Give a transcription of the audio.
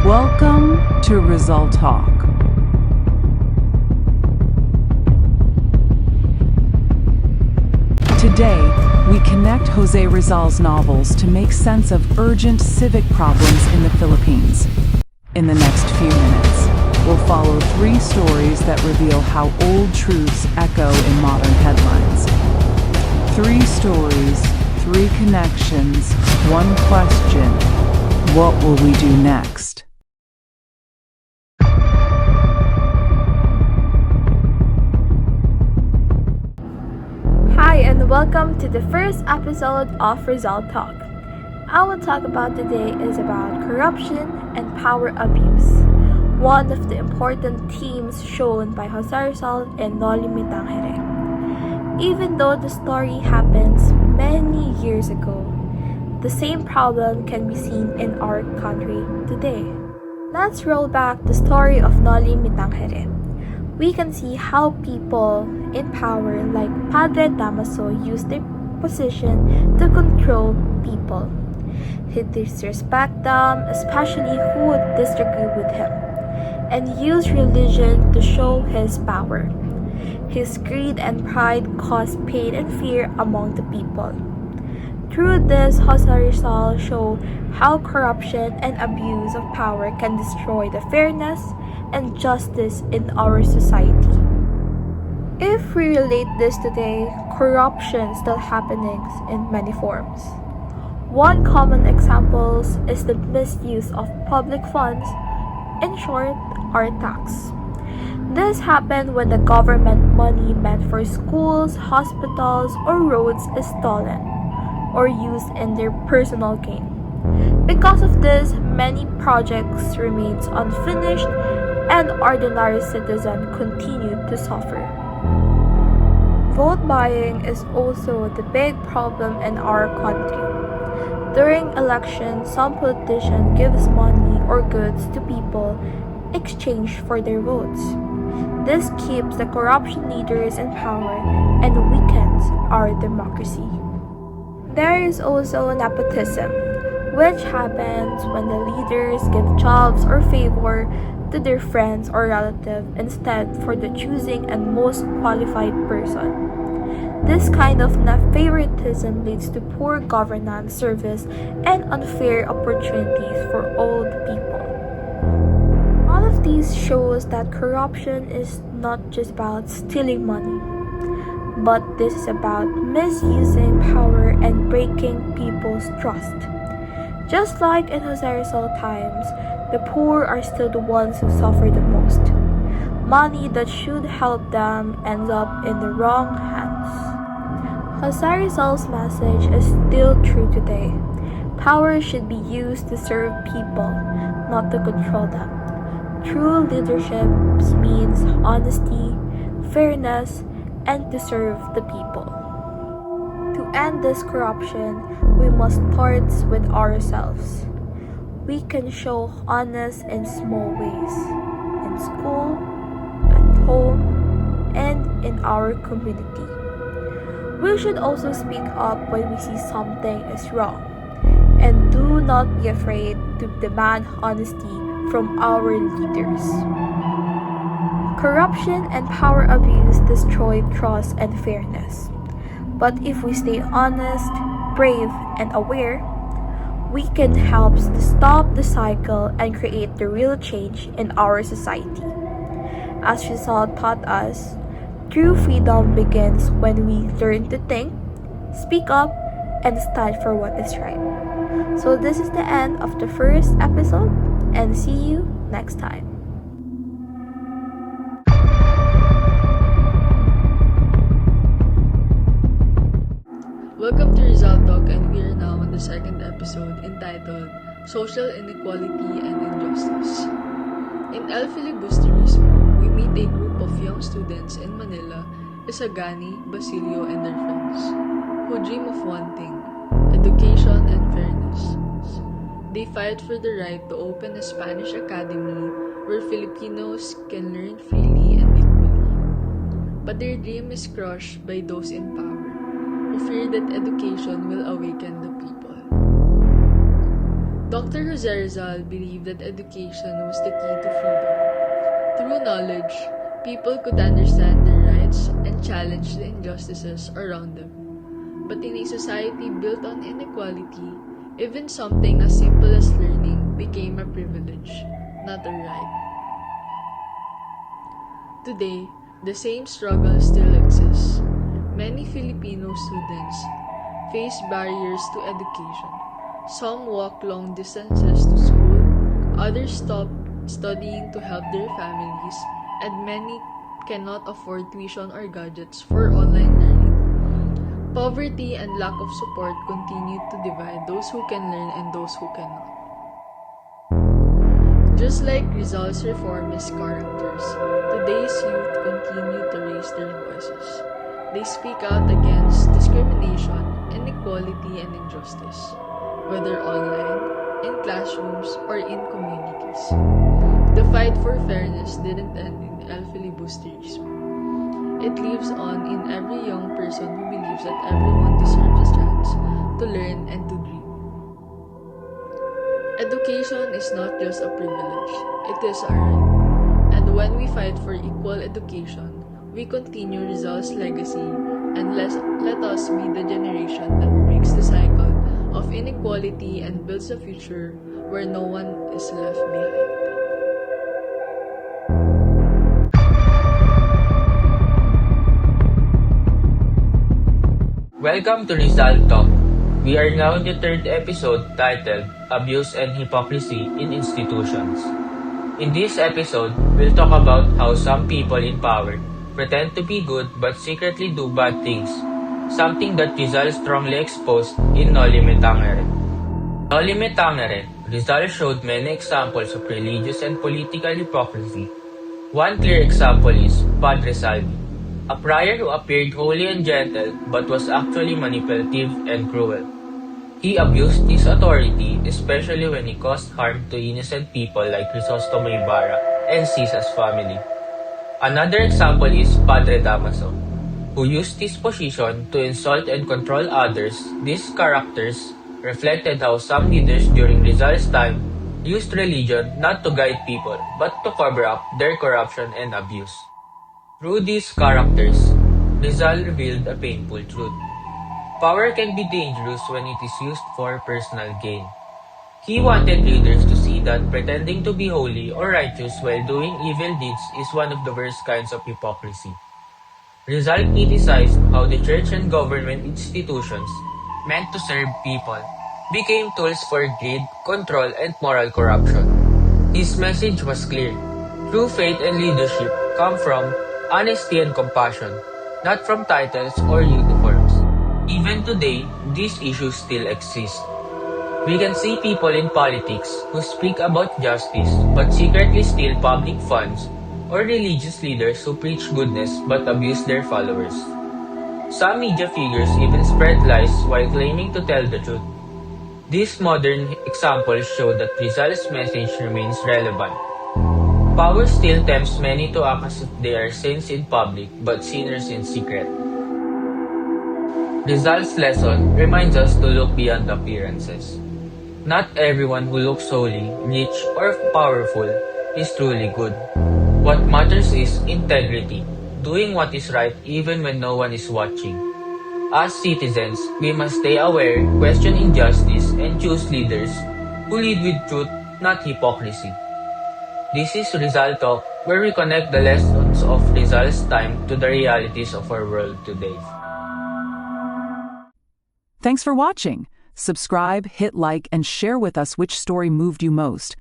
Welcome to RizalTalk. Today, we connect José Rizal's novels to make sense of urgent civic problems in the Philippines. In the next few minutes, we'll follow 3 stories that reveal how old truths echo in modern headlines. 3 stories, 3 connections, 1 question. What will we do next? Hi and welcome to the first episode of RizalTalk. Our talk about today is about corruption and power abuse, one of the important themes shown by Jose Rizal in Junamie I. Even though the story happens many years ago, the same problem can be seen in our country today. Let's roll back the story of Junamie I. We can see how people in power like Padre Damaso use their position to control people. He disrespect them, especially who would disagree with him, and use religion to show his power. His greed and pride caused pain and fear among the people. Through this, Jose Rizal showed how corruption and abuse of power can destroy the fairness and justice in our society. If we relate this today, corruption still happening in many forms. One common example is the misuse of public funds, in short, our tax. This happened when the government money meant for schools, hospitals, or roads is stolen or used in their personal gain. Because of this, many projects remains unfinished and ordinary citizens continue to suffer. Vote buying is also the big problem in our country. During elections, some politician gives money or goods to people in exchange for their votes. This keeps the corruption leaders in power and weakens our democracy. There is also nepotism, which happens when the leaders give jobs or favor to their friends or relatives instead for the choosing and most qualified person. This kind of favoritism leads to poor governance, service, and unfair opportunities for all the people. All of these shows that corruption is not just about stealing money, but this is about misusing power and breaking people's trust. Just like in Jose Rizal times, the poor are still the ones who suffer the most. Money that should help them ends up in the wrong hands. Jose Rizal's message is still true today. Power should be used to serve people, not to control them. True leadership means honesty, fairness, and to serve the people. To end this corruption, we must start with ourselves. We can show honest in small ways, in school, at home, and in our community. We should also speak up when we see something is wrong, and do not be afraid to demand honesty from our leaders. Corruption and power abuse destroy trust and fairness. But if we stay honest, brave, and aware, we can help to stop the cycle and create the real change in our society. As Rizal taught us, true freedom begins when we learn to think, speak up, and stand for what is right. So this is the end of the first episode, and see you next time. Welcome to RizalTalk, and we are now on the second episode entitled Social Inequality and Injustice. In El Filibusterismo, we meet a group of young students in Manila, Isagani, Basilio, and their friends, who dream of one thing: education and fairness. They fight for the right to open a Spanish academy where Filipinos can learn freely and equally. But their dream is crushed by those in power, who fear that education will awaken the people. Dr. Jose Rizal believed that education was the key to freedom. Through knowledge, people could understand their rights and challenge the injustices around them. But in a society built on inequality, even something as simple as learning became a privilege, not a right. Today, the same struggle still exists. Many Filipino students face barriers to education. Some walk long distances to school, others stop studying to help their families, and many cannot afford tuition or gadgets for online learning. Poverty and lack of support continue to divide those who can learn and those who cannot. Just like Rizal's reformist characters, today's youth continue to raise their voices. They speak out against discrimination, inequality, and injustice, whether online, in classrooms, or in communities. The fight for fairness didn't end in El Filibusterismo. It lives on in every young person who believes that everyone deserves a chance to learn and to dream. Education is not just a privilege, it is a right. And when we fight for equal education, we continue Rizal's legacy and let us be the generation that breaks the cycle of inequality and builds a future where no one is left behind. Welcome to RizalTalk. We are now in the third episode titled Abuse and Hypocrisy in Institutions. In this episode, we'll talk about how some people in power pretend to be good but secretly do bad things, something that Rizal strongly exposed in Noli Me Tangere. Noli Me Tangere, Rizal showed many examples of religious and political hypocrisy. One clear example is Padre Salvi, a prior who appeared holy and gentle but was actually manipulative and cruel. He abused his authority, especially when he caused harm to innocent people like Crisostomo Ibarra and Cisa's family. Another example is Padre Damaso, who used his position to insult and control others. These characters reflected how some leaders during Rizal's time used religion not to guide people but to cover up their corruption and abuse. Through these characters, Rizal revealed a painful truth. Power can be dangerous when it is used for personal gain. He wanted readers to see that pretending to be holy or righteous while doing evil deeds is one of the worst kinds of hypocrisy. Rizal criticized how the church and government institutions, meant to serve people, became tools for greed, control, and moral corruption. His message was clear. True faith and leadership come from honesty and compassion, not from titles or uniforms. Even today, these issues still exist. We can see people in politics who speak about justice but secretly steal public funds, or religious leaders who preach goodness but abuse their followers. Some media figures even spread lies while claiming to tell the truth. These modern examples show that Rizal's message remains relevant. Power still tempts many to act as if they are saints in public but sinners in secret. Rizal's lesson reminds us to look beyond appearances. Not everyone who looks holy, rich, or powerful is truly good. What matters is integrity, doing what is right even when no one is watching. As citizens, we must stay aware, question injustice, and choose leaders who lead with truth, not hypocrisy. This is RizalTalk, where we connect the lessons of Rizal's time to the realities of our world today. Thanks for watching. Subscribe, hit like, and share with us which story moved you most.